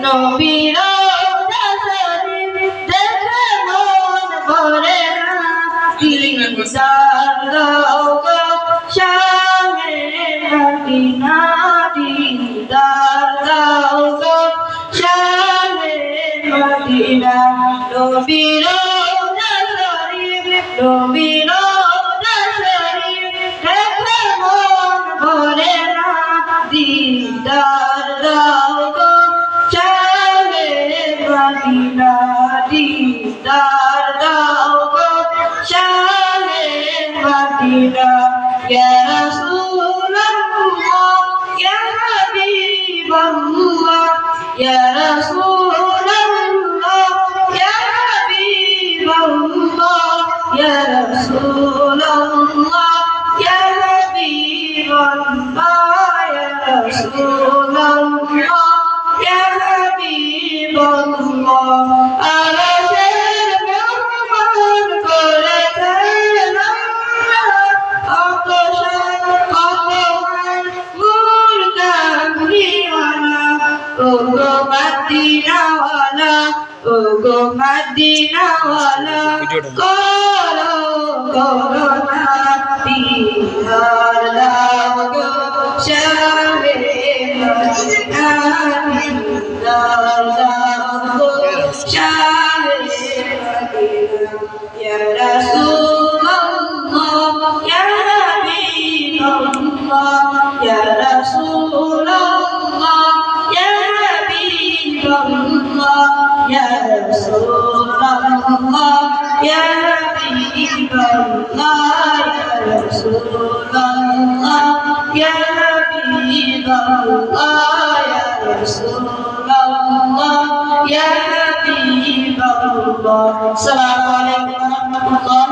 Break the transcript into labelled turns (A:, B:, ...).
A: নবীর দেখে মন ভরে না দিদার দাও গো শাহে মদিনা দিদার দাও গো শাহে মদিনা নবীর নবীর দেখে মন ভরে না দিদার দাও গো শাহে মদিনা দিদার দাও গো শাহে মদিনা ইয়া রাসূলুল্লাহ ইয়া হাবিবাল্লাহ ইয়া রাসূলুল্লাহ ইয়া হাবিবাল্লাহ ইয়া রাসূলুল্লাহ ইয়া হাবিবাল্লাহ ইয়া রাসূলুল্লাহ ইয়া হাবিবাল্লাহ আরশের মেহমান করেছেন আকাশের কতমান নূর কামলিওয়ালা ও গো মদিনাওয়ালা ও গো মদিনাওয়ালা করো করোনা দিদার দাও গো শাহে মদিনা দিদার দাও গো শাহে মদিনা ইয়া রাসূলুল্লাহ ইয়া হাবিবাল্লাহ ইয়া রাসূলুল্লাহ ইয়া হাবিবাল্লাহ ইয়া রাসূলুল্লাহ ইয়া হাবিবাল্লাহ ইয়া রাসূলুল্লাহ ইয়া হাবিবাল্লাহ ইয়া রাসূলুল্লাহ ইয়া হাবিবাল্লাহ আসসালামু আলাইকুম ওয়া রাহমাতুল্লাহ